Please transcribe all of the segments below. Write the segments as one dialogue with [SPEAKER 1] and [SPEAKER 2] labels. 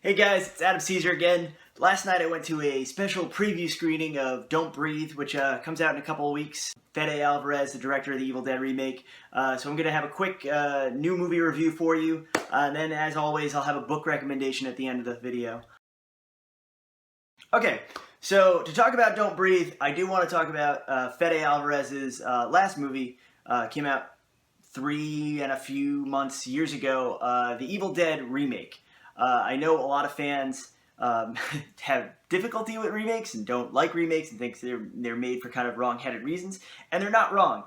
[SPEAKER 1] Hey guys, it's Adam Caesar again. Last night I went to a special preview screening of Don't Breathe, which comes out in a couple of weeks. Fede Alvarez, the director of the Evil Dead remake. So I'm going to have a quick new movie review for you. And then, as always, I'll have a book recommendation at the end of the video. Okay, so to talk about Don't Breathe, I do want to talk about Fede Alvarez's last movie. Came out 3 and a few years ago, the Evil Dead remake. I know a lot of fans have difficulty with remakes and don't like remakes and think they're made for kind of wrong-headed reasons, and they're not wrong.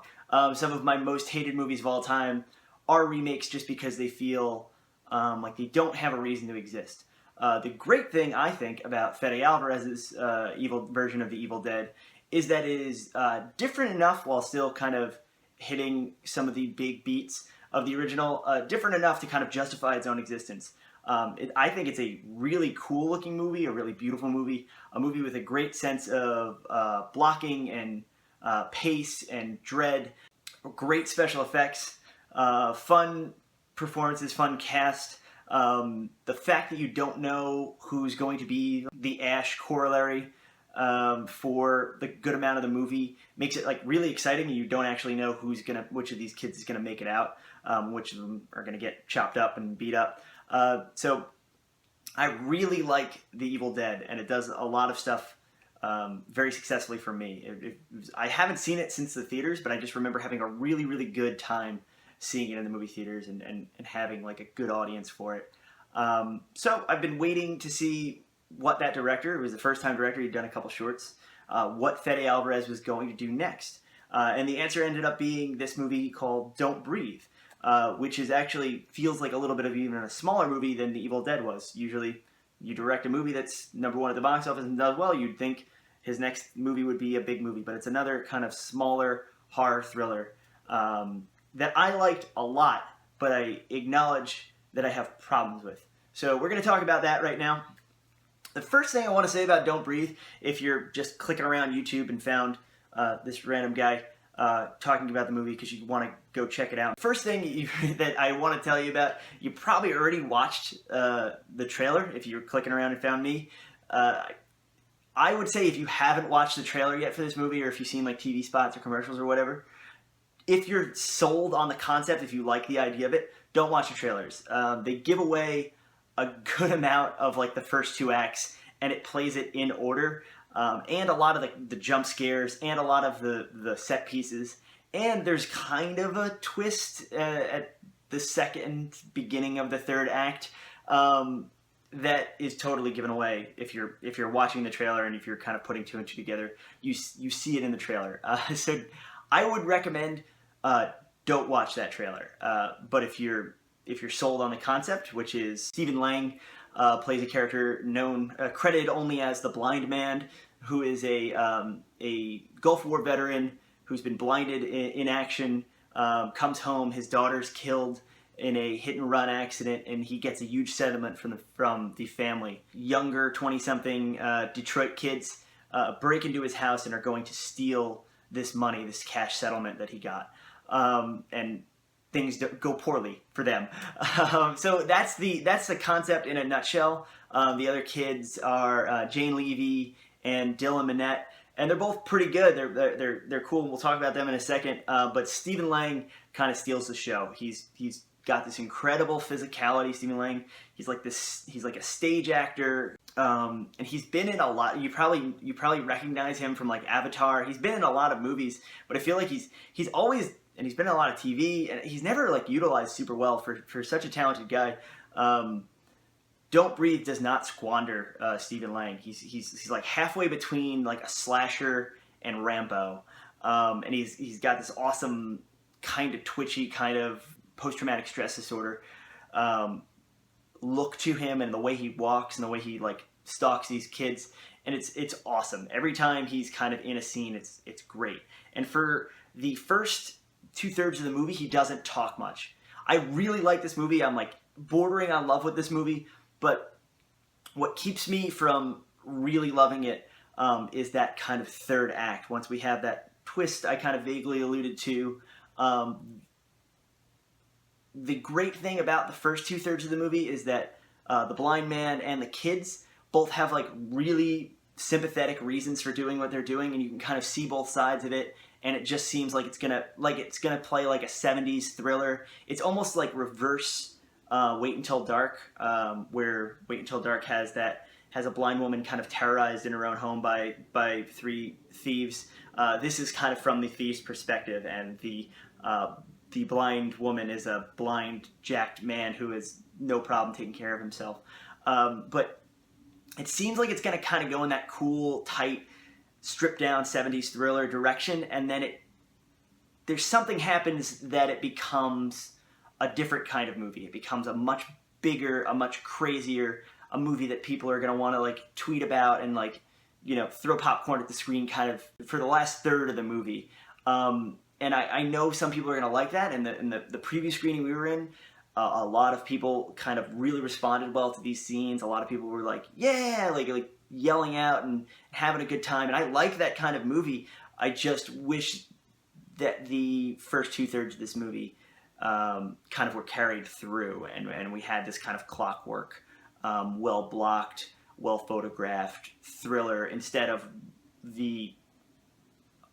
[SPEAKER 1] Some of my most hated movies of all time are remakes just because they feel like they don't have a reason to exist. The great thing, I think, about Fede Alvarez's evil version of the Evil Dead is that it is different enough while still kind of hitting some of the big beats of the original, different enough to kind of justify its own existence. I think it's a really cool looking movie, a really beautiful movie, a movie with a great sense of blocking and pace and dread, great special effects, fun performances, fun cast. The fact that you don't know who's going to be the Ash corollary for the good amount of the movie makes it like really exciting, and you don't actually know which of these kids is gonna make it out, which of them are gonna get chopped up and beat up. So I really like The Evil Dead, and it does a lot of stuff very successfully for me. I haven't seen it since the theaters, but I just remember having a really, really good time seeing it in the movie theaters and having like a good audience for it. So I've been waiting to see what that director, it was the first time director, he'd done a couple shorts, what Fede Alvarez was going to do next. And the answer ended up being this movie called Don't Breathe. Which is actually feels like a little bit of even a smaller movie than The Evil Dead was. Usually, you direct a movie that's #1 at the box office and does well, you'd think his next movie would be a big movie, but it's another kind of smaller horror thriller that I liked a lot, but I acknowledge that I have problems with. So we're going to talk about that right now. The first thing I want to say about Don't Breathe, if you're just clicking around YouTube and found this random guy talking about the movie because you want to go check it out. First thing that I want to tell you about, you probably already watched the trailer if you're clicking around and found me. I would say if you haven't watched the trailer yet for this movie, or if you've seen like TV spots or commercials or whatever, if you're sold on the concept, if you like the idea of it, don't watch the trailers. They give away a good amount of like the first 2 acts, and it plays it in order. And a lot of the jump scares, and a lot of the set pieces, and there's kind of a twist at the second beginning of the 3rd act that is totally given away if you're watching the trailer, and if you're kind of putting 2 and 2 together, you see it in the trailer. So I would recommend don't watch that trailer. But if you're sold on the concept, which is Stephen Lang plays a character credited only as the Blind Man, who is a Gulf War veteran who's been blinded in action, comes home, his daughter's killed in a hit-and-run accident, and he gets a huge settlement from the family. Younger, 20-something Detroit kids break into his house and are going to steal this money, this cash settlement that he got. And things go poorly for them. So that's the concept in a nutshell. The other kids are Jane Levy and Dylan Minnette, and they're both pretty good. They're cool. We'll talk about them in a second. But Stephen Lang kind of steals the show. He's got this incredible physicality. Stephen Lang. He's like a stage actor, and he's been in a lot. You probably recognize him from like Avatar. He's been in a lot of movies, but I feel like he's always, and he's been in a lot of TV, and he's never like utilized super well for such a talented guy. Don't Breathe does not squander Stephen Lang. He's like halfway between like a slasher and Rambo, and he's got this awesome kind of twitchy kind of post-traumatic stress disorder look to him, and the way he walks and the way he like stalks these kids, and it's awesome. Every time he's kind of in a scene, it's great. And for the first 2/3 of the movie, he doesn't talk much. I really like this movie. I'm like bordering on love with this movie. But what keeps me from really loving it is that kind of 3rd act. Once we have that twist I kind of vaguely alluded to, the great thing about the first 2/3 of the movie is that the blind man and the kids both have like really sympathetic reasons for doing what they're doing, and you can kind of see both sides of it. And it just seems like it's gonna play like a '70s thriller. It's almost like reverse Wait Until Dark, where Wait Until Dark has a blind woman kind of terrorized in her own home by three thieves. This is kind of from the thieves' perspective, and the blind woman is a blind, jacked man who has no problem taking care of himself. But it seems like it's going to kind of go in that cool, tight, stripped-down '70s thriller direction, and then there's something happens that it becomes a different kind of movie. It becomes a much bigger, a much crazier, a movie that people are going to want to like tweet about and like, throw popcorn at the screen kind of for the last third of the movie. And I know some people are going to like that. And the preview screening we were in, a lot of people kind of really responded well to these scenes. A lot of people were like, yeah, like yelling out and having a good time. And I like that kind of movie. I just wish that the first 2/3 of this movie kind of were carried through, and we had this kind of clockwork, well blocked, well photographed thriller instead of the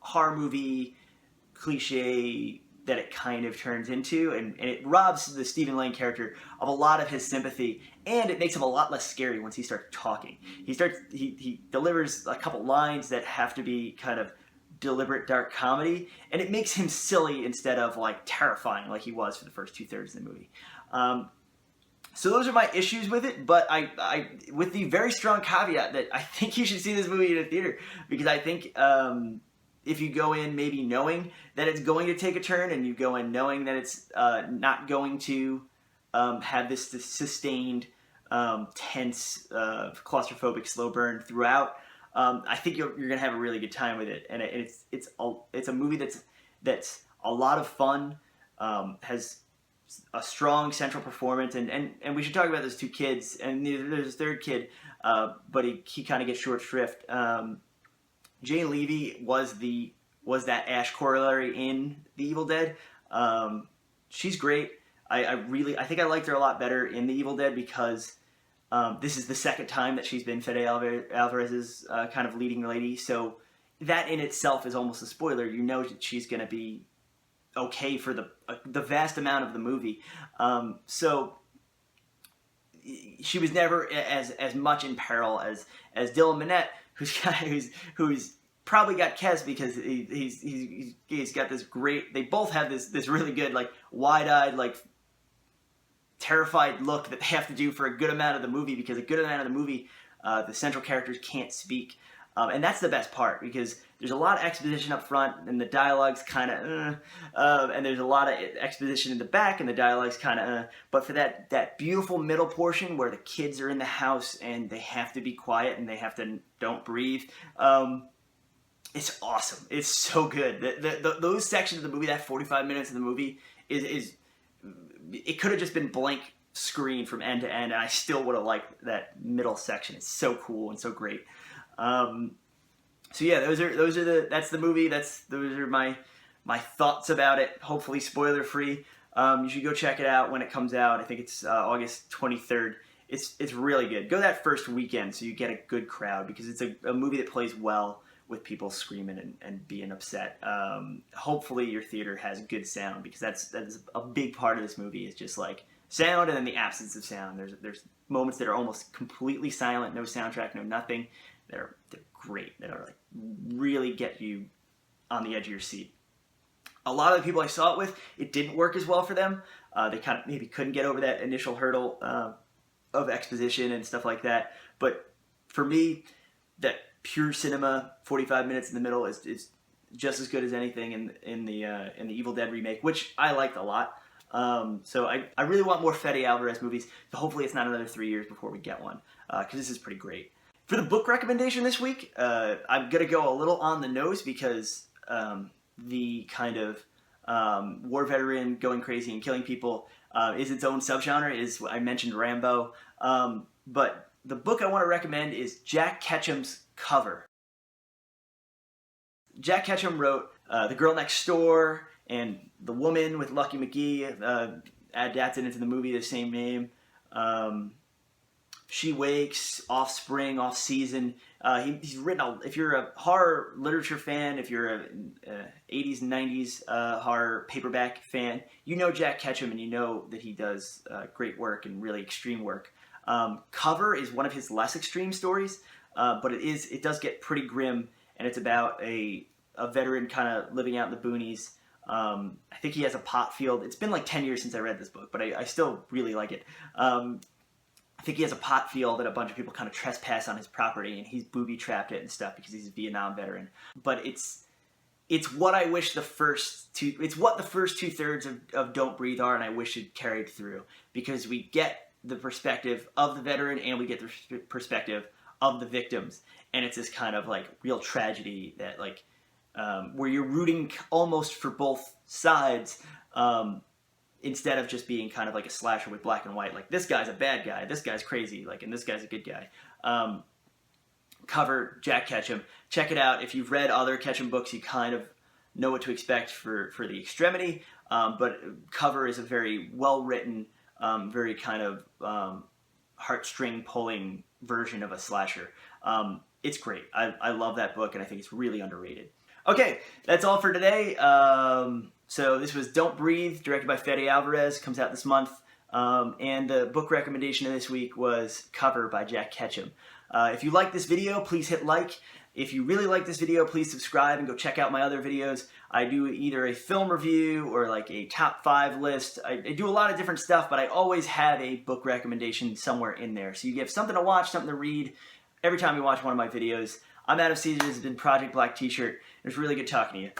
[SPEAKER 1] horror movie cliche that it kind of turns into, and it robs the Stephen Lang character of a lot of his sympathy, and it makes him a lot less scary once he starts talking. He delivers a couple lines that have to be kind of deliberate dark comedy, and it makes him silly instead of like terrifying like he was for the first 2/3 of the movie. So those are my issues with it, but I with the very strong caveat that I think you should see this movie in a theater, because I think if you go in maybe knowing that it's going to take a turn, and you go in knowing that it's not going to have this sustained, tense, claustrophobic slow burn throughout, I think you're going to have a really good time with it. And it's a movie that's a lot of fun, has a strong central performance, and we should talk about those two kids, and there's a third kid, but he kind of gets short shrift. Jane Levy was that Ash corollary in The Evil Dead. She's great. I think I liked her a lot better in The Evil Dead because this is the second time that she's been Fede Alvarez's kind of leading lady. So that in itself is almost a spoiler. You know that she's going to be okay for the vast amount of the movie. So she was never as much in peril as Dylan Minnette, who's probably got Kes because he's got this great. They both have this really good like wide-eyed like terrified look that they have to do for a good amount of the movie, because a good amount of the movie the central characters can't speak, and that's the best part, because there's a lot of exposition up front and the dialogue's kind of and there's a lot of exposition in the back and the dialogue's kind of but for that beautiful middle portion where the kids are in the house and they have to be quiet and they have to don't breathe, it's awesome. It's so good. Those sections of the movie, that 45 minutes of the movie is it could have just been blank screen from end to end, and I still would have liked that middle section. It's so cool and so great. So yeah, that's the movie. Those are my thoughts about it. Hopefully spoiler free. You should go check it out when it comes out. I think it's August 23rd. It's really good. Go that first weekend so you get a good crowd, because it's a movie that plays well with people screaming and being upset. Hopefully your theater has good sound, because that's a big part of this movie, is just like sound and then the absence of sound. There's moments that are almost completely silent, no soundtrack, no nothing. They're great. That are like really get you on the edge of your seat. A lot of the people I saw it with, it didn't work as well for them. They kind of maybe couldn't get over that initial hurdle of exposition and stuff like that. But for me, that pure cinema, 45 minutes in the middle is just as good as anything in the Evil Dead remake, which I liked a lot. So I really want more Fede Alvarez movies. So hopefully it's not another 3 years before we get one, because this is pretty great. For the book recommendation this week, I'm going to go a little on the nose, because the kind of war veteran going crazy and killing people is its own subgenre. I mentioned Rambo. But the book I want to recommend is Jack Ketchum's Cover. Jack Ketchum wrote The Girl Next Door and The Woman with Lucky McKee, adapted into the movie the same name. She Wakes, Offspring, Off Season. He's written, if you're a horror literature fan, if you're a 80s and 90s horror paperback fan, you know Jack Ketchum and you know that he does great work and really extreme work. Cover is one of his less extreme stories, but it does get pretty grim, and it's about a veteran kind of living out in the boonies. I think he has a pot field. It's been like 10 years since I read this book, but I still really like it. I think he has a pot field that a bunch of people kind of trespass on his property, and he's booby-trapped it and stuff because he's a Vietnam veteran. But it's what I wish it's what the first two-thirds of Don't Breathe are, and I wish it carried through, because we get the perspective of the veteran and we get the perspective of the victims, and it's this kind of like real tragedy that like where you're rooting almost for both sides, instead of just being kind of like a slasher with black and white, like this guy's a bad guy, this guy's crazy, like, and this guy's a good guy. Cover, Jack Ketchum. Check it out. If you've read other Ketchum books, you kind of know what to expect for the extremity, but Cover is a very well-written, very kind of heartstring-pulling version of a slasher. It's great. I love that book, and I think it's really underrated. Okay, that's all for today. So this was Don't Breathe, directed by Fede Alvarez, comes out this month. And the book recommendation of this week was Cover by Jack Ketchum. If you like this video, please hit like. If you really like this video, please subscribe and go check out my other videos. I do either a film review or like a top 5 list. I do a lot of different stuff, but I always have a book recommendation somewhere in there. So you get something to watch, something to read every time you watch one of my videos. I'm Adam Caesar. This has been Project Black T-Shirt. It was really good talking to you.